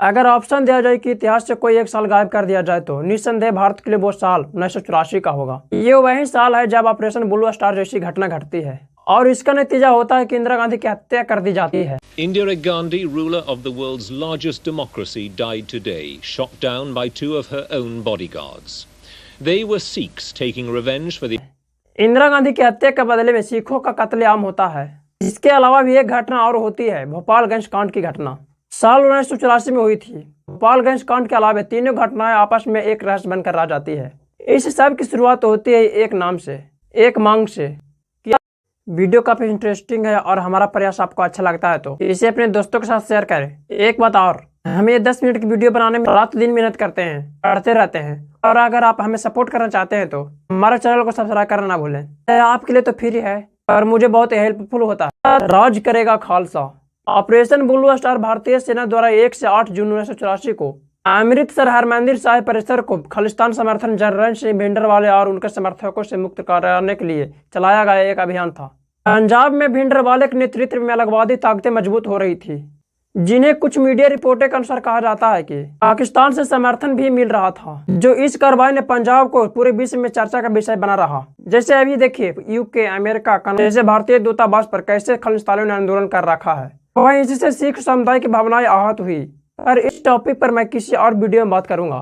अगर ऑप्शन दिया जाए कि इतिहास से कोई एक साल गायब कर दिया जाए तो निस्संदेह भारत के लिए वो साल 1984 का होगा। ये वही साल है जब ऑपरेशन ब्लू स्टार जैसी घटना घटती है और इसका नतीजा होता है कि इंदिरा गांधी की हत्या कर दी जाती है। Indira Gandhi, ruler of the world's largest democracy, died today, shot down by two of her own bodyguards. They were Sikhs taking revenge for the Indira Gandhi की हत्या के बदले में सिखों का कत्लेआम होता है। इसके अलावा भी एक घटना और होती है, भोपालगंज कांड की घटना साल 1984 में हुई थी। भोपालगंज कांड के अलावा तीनों घटनाएं आपस में एक रहस्य बनकर रह जाती है। इस सब की शुरुआत होती है एक नाम से, एक मांग से। वीडियो काफी इंटरेस्टिंग है और हमारा प्रयास आपको अच्छा लगता है तो इसे अपने दोस्तों के साथ शेयर करें। एक बात और, हम ये 10 मिनट की वीडियो बनाने में रात दिन मेहनत करते हैं, पढ़ते रहते हैं और अगर आप हमें सपोर्ट करना चाहते हैं तो हमारे चैनल को सब्सक्राइब करना ना भूलें। आपके लिए तो फ्री है और मुझे बहुत हेल्पफुल होता है। राज करेगा खालसा। ऑपरेशन ब्लू स्टार भारतीय सेना द्वारा 1 से 8 जून 1984 को अमृतसर हरमंदिर साहिब परिसर को खालिस्तान समर्थन जनरल सिंह भिंडरवाले और उनके समर्थकों से मुक्त कराने के लिए चलाया गया एक अभियान था। पंजाब में भिंडरवाले के नेतृत्व में अलगवादी ताकतें मजबूत हो रही थी, जिन्हें कुछ मीडिया रिपोर्टों के अनुसार कहा जाता है कि पाकिस्तान से समर्थन भी मिल रहा था, जो इस कार्रवाई ने पंजाब को पूरे विश्व में चर्चा का विषय बना रहा। जैसे अभी देखिए यूके, अमेरिका, कनाडा जैसे भारतीय दूतावास पर कैसे खालिस्तानियों ने आंदोलन कर रखा है। वहीं इससे सिख समुदाय की भावनाएं आहत हुई। और इस टॉपिक पर मैं किसी और वीडियो में बात करूंगा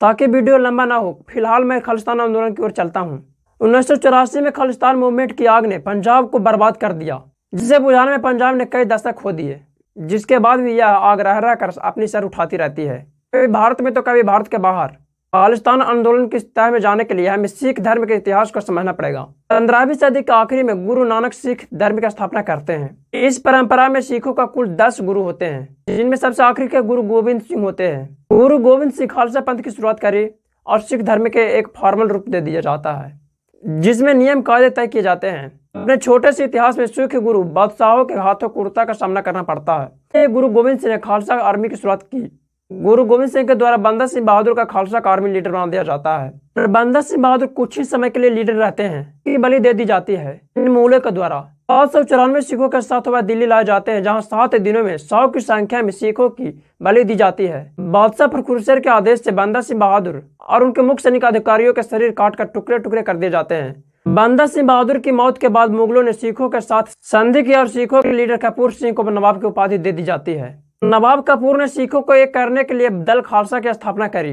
ताकि वीडियो लंबा ना हो। फिलहाल मैं खालिस्तान आंदोलन की ओर चलता हूं। 1984 में खालिस्तान मूवमेंट की आग ने पंजाब को बर्बाद कर दिया, जिसे बुझाने में पंजाब ने कई दशक खो दिए, जिसके बाद भी यह आग रह रह कर अपनी सर उठाती रहती है। कभी भारत में तो कभी भारत के बाहर। खालिस्तान आंदोलन की तह में जाने के लिए हमें सिख धर्म के इतिहास को समझना पड़ेगा। 15वीं सदी के आखिरी में गुरु नानक सिख धर्म की स्थापना करते हैं। इस परंपरा में सिखों का कुल 10 गुरु होते हैं, जिनमें सबसे आखिरी के गुरु गोविंद सिंह होते हैं। गुरु गोविंद सिंह खालसा पंथ की शुरुआत करी और सिख धर्म के एक फॉर्मल रूप दे दिया जाता है, जिसमें नियम कायदे तय किए जाते हैं। अपने छोटे से इतिहास में सिख गुरु बादशाहों के हाथों कुर्ता का सामना करना पड़ता है। गुरु गोविंद सिंह ने खालसा आर्मी की शुरुआत की। गुरु गोविंद सिंह के द्वारा बंदा सिंह बहादुर का खालसा का आर्मी लीडर बना दिया जाता है। बंदा सिंह बहादुर कुछ ही समय के लिए लीडर रहते हैं कि बलि दे दी जाती है इन मूल्यों के द्वारा। 794 सिखों के साथ वह दिल्ली लाए जाते हैं, जहां 7 दिनों में 100 की संख्या में सिखों की बलि दी जाती है। बादशाह फखरुशेर के आदेश से बंदा सिंह बहादुर और उनके मुख्य सैनिक अधिकारियों के शरीर काट कर टुकड़े टुकड़े कर दिए जाते हैं। बंदा सिंह बहादुर की मौत के बाद मुगलों ने सिखों के साथ संधि की और सिखों के लीडर कपूर सिंह को नवाब की उपाधि दे दी जाती है। नवाब कपूर ने सिखों को एक करने के लिए दल खालसा की स्थापना करी।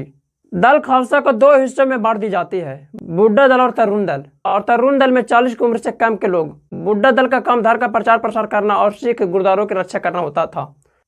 दल खालसा को 2 हिस्सों में बांट दी जाती है, बुड्ढा दल और तरुण दल। और तरुण दल में 40 की उम्र से कम के लोग। बुड्ढा दल का काम धर्म का प्रचार प्रसार करना और सिख गुरुद्वारों की रक्षा करना होता था।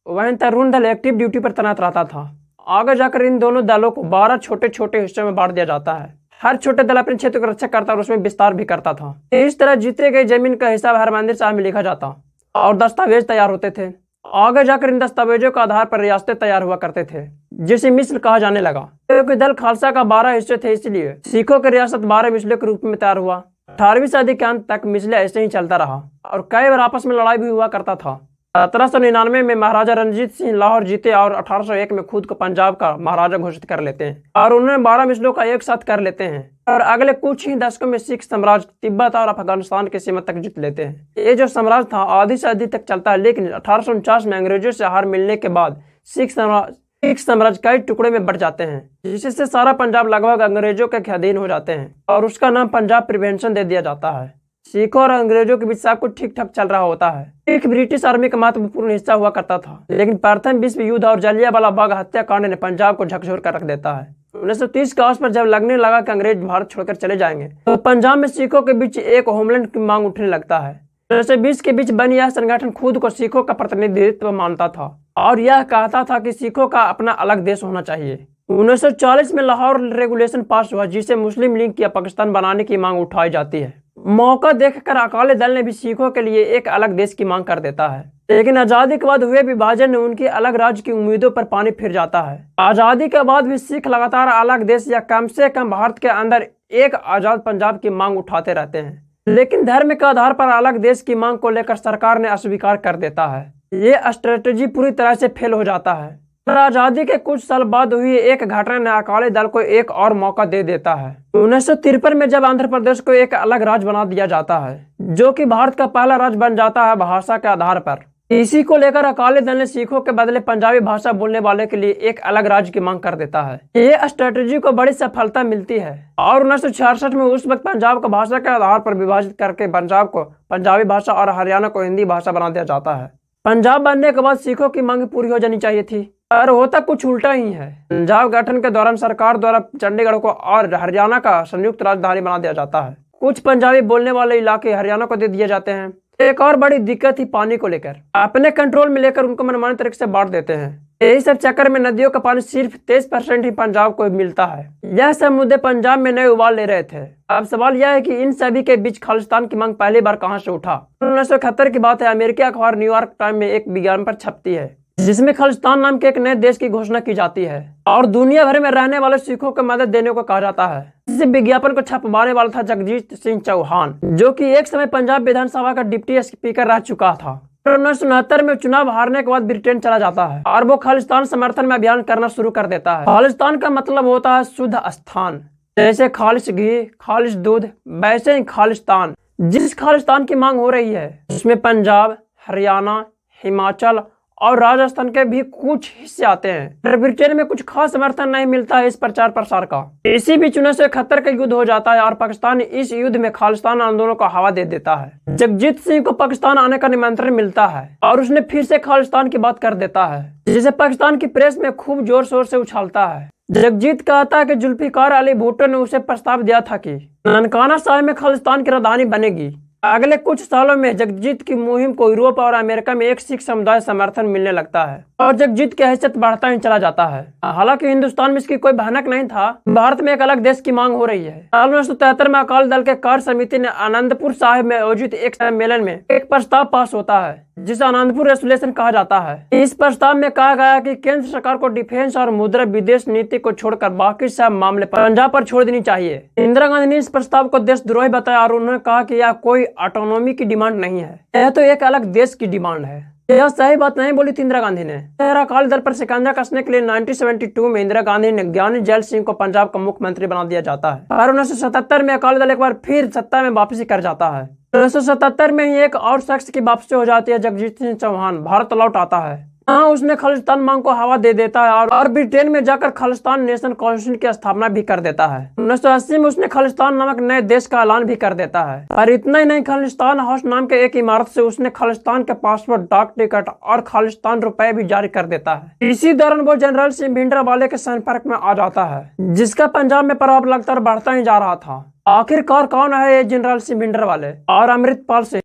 वहीं तरुण दल एक्टिव ड्यूटी पर तैनात रहता था। आगे जाकर इन दोनों दलों को 12 छोटे छोटे हिस्सों में बांट दिया जाता है। हर छोटे दल अपने क्षेत्र की रक्षा करता और उसमें विस्तार भी करता था। इस तरह जीते गए जमीन का हिसाब हरमंदिर साहिब में लिखा जाता और दस्तावेज तैयार होते थे। आगे जाकर इन दस्तावेजों के आधार पर रियासतें तैयार हुआ करते थे, जिसे मिस्र कहा जाने लगा। क्योंकि दल खालसा का 12 हिस्से थे, इसलिए सिखों की रियासत 12 मिसलों के रूप में तैयार हुआ। 18वीं सदी के अंत तक मिसले ऐसे ही चलता रहा और कई बार आपस में लड़ाई भी हुआ करता था। 1799 में महाराजा रणजीत सिंह लाहौर जीते और 1801 में खुद को पंजाब का महाराजा घोषित कर लेते हैं और उन्होंने 12 मिसलों का एक साथ कर लेते हैं और अगले कुछ ही दशकों में सिख साम्राज्य तिब्बत और अफगानिस्तान की सीमा तक जीत लेते हैं। ये जो साम्राज्य था आधी से अधिक तक चलता है, लेकिन 1849 में अंग्रेजों से हार मिलने के बाद सिख साम्राज्य कई टुकड़े में बट जाते हैं, जिससे सारा पंजाब लगभग अंग्रेजों के अधीन हो जाते हैं और उसका नाम पंजाब प्रिवेंशन दे दिया जाता है। सिखों और अंग्रेजों के बीच सब कुछ ठीक ठाक चल रहा होता है। एक ब्रिटिश आर्मी का महत्वपूर्ण हिस्सा हुआ करता था, लेकिन प्रथम विश्व युद्ध और जलियांवाला बाग हत्याकांड ने पंजाब को झकझोर कर रख देता है। 1930 के आसपास जब लगने लगा कि अंग्रेज भारत छोड़कर चले जाएंगे, तो पंजाब में सिखों के बीच एक होमलैंड की मांग उठने लगता है। 1920 के बीच बनी यह संगठन खुद को सिखों का प्रतिनिधित्व मानता था और यह कहता था कि सिखों का अपना अलग देश होना चाहिए। 1940 में लाहौर रेगुलेशन पास हुआ, जिसे मुस्लिम लीग या पाकिस्तान बनाने की मांग उठाई जाती है। मौका देखकर अकाली दल ने भी सिखों के लिए एक अलग देश की मांग कर देता है, लेकिन आजादी के बाद हुए विभाजन ने उनकी अलग राज्य की उम्मीदों पर पानी फिर जाता है। आजादी के बाद भी सिख लगातार अलग देश या कम से कम भारत के अंदर एक आजाद पंजाब की मांग उठाते रहते हैं, लेकिन धर्म के आधार पर अलग देश की मांग को लेकर सरकार ने अस्वीकार कर देता है। ये स्ट्रेटेजी पूरी तरह से फेल हो जाता है। आजादी के कुछ साल बाद हुई एक घटना ने अकाली दल को एक और मौका दे देता है। 1953 में जब आंध्र प्रदेश को एक अलग राज्य बना दिया जाता है, जो कि भारत का पहला राज्य बन जाता है भाषा के आधार पर। इसी को लेकर अकाली दल ने सिखों के बदले पंजाबी भाषा बोलने वाले के लिए एक अलग राज्य की मांग कर देता है। ये स्ट्रेटेजी को बड़ी सफलता मिलती है और 1966 में उस वक्त पंजाब को भाषा के आधार पर विभाजित करके पंजाब को पंजाबी भाषा और हरियाणा को हिंदी भाषा बना दिया जाता है। पंजाब बनने के बाद सिखों की मांग पूरी हो जानी चाहिए थी, पर होता कुछ उल्टा ही है। पंजाब गठन के दौरान सरकार द्वारा चंडीगढ़ को और हरियाणा का संयुक्त राजधानी बना दिया जाता है। कुछ पंजाबी बोलने वाले इलाके हरियाणा को दे दिए जाते हैं। एक और बड़ी दिक्कत थी पानी को लेकर, अपने कंट्रोल में लेकर उनको मनमाने तरीके से बांट देते हैं। यही सब चक्कर में नदियों का पानी सिर्फ 23% ही पंजाब को मिलता है। यह सब मुद्दे पंजाब में नए उबाल ले रहे थे। अब सवाल यह है कि इन सभी के बीच खालिस्तान की मांग पहली बार कहां से उठा। 1971 की बात है। अमेरिकी अखबार न्यूयॉर्क टाइम में एक विज्ञापन छपती है जिसमें खालिस्तान नाम के एक नए देश की घोषणा की जाती है और दुनिया भर में रहने वाले सिखों को मदद देने को कहा जाता है। इस विज्ञापन को छपवाने वाला था जगजीत सिंह चौहान, जो कि एक समय पंजाब विधानसभा का डिप्टी स्पीकर रह चुका था। 1969 में चुनाव हारने के बाद ब्रिटेन चला जाता है और वो खालिस्तान समर्थन में अभियान करना शुरू कर देता है। खालिस्तान का मतलब होता है शुद्ध स्थान, जैसे खालिश घी, खालिश दूध, वैसे ही खालिस्तान। जिस खालिस्तान की मांग हो रही है उसमें पंजाब, हरियाणा, हिमाचल और राजस्थान के भी कुछ हिस्से आते हैं। ब्रिटेन में कुछ खास समर्थन नहीं मिलता है इस प्रचार प्रसार का। इसी बीच 1971 का युद्ध हो जाता है और पाकिस्तान इस युद्ध में खालिस्तान आंदोलन को हवा दे देता है। जगजीत सिंह को पाकिस्तान आने का निमंत्रण मिलता है और उसने फिर से खालिस्तान की बात कर देता है, जिसे पाकिस्तान की प्रेस में खूब जोर शोर से उछालता है। जगजीत कहता है कि जुल्फिकार अली भुट्टो ने उसे प्रस्ताव दिया था कि ननकाना साहिब में खालिस्तान की राजधानी बनेगी। अगले कुछ सालों में जगजीत की मुहिम को यूरोप और अमेरिका में एक सिख समुदाय समर्थन मिलने लगता है और जगजीत की हैसियत बढ़ता ही चला जाता है। हालांकि हिंदुस्तान में इसकी कोई भनक नहीं था। भारत में एक अलग देश की मांग हो रही है। साल 1973 में अकाली दल के कार्य समिति ने आनंदपुर साहिब में आयोजित एक सम्मेलन में एक प्रस्ताव पास होता है जिसे आनंदपुर रेजोल्यूशन कहा जाता है। इस प्रस्ताव में कहा गया कि केंद्र सरकार को डिफेंस और मुद्रा विदेश नीति को छोड़कर बाकी सब मामले पंजाब पर छोड़ देनी चाहिए। इंदिरा गांधी ने इस प्रस्ताव को देशद्रोही बताया और उन्होंने कहा कि यह कोई ऑटोनॉमी की डिमांड नहीं है, यह तो एक अलग देश की डिमांड है। यह सही बात नहीं बोली थी इंदिरा गांधी ने। अकाली दल पर शिकंजा कसने के लिए 1972 में इंदिरा गांधी ने ज्ञानी जैल सिंह को पंजाब का मुख्यमंत्री बना दिया जाता है और 1977 में अकाली दल एक बार फिर सत्ता में वापसी कर जाता है। 1977 में ही एक और शख्स की वापसी हो जाती है। जगजीत सिंह चौहान भारत लौट आता है। हाँ, उसने खालिस्तान मांग को हवा दे देता है और ब्रिटेन में जाकर खालिस्तान नेशन काउंसिल की स्थापना भी कर देता है। 1980 में उसने खालिस्तान नामक नए देश का ऐलान भी कर देता है। और इतना ही नहीं, खालिस्तान हाउस नाम के एक इमारत से उसने खालिस्तान के पासपोर्ट, डाक टिकट और खालिस्तान रुपए भी जारी कर देता है। इसी दौरान वो जनरल सिंह भिंडरावाले के संपर्क में आ जाता है, जिसका पंजाब में प्रभाव लगातार बढ़ता ही जा रहा था। आखिरकार कौन है ये जनरल सिंह भिंडरावाले और अमृतपाल सिंह?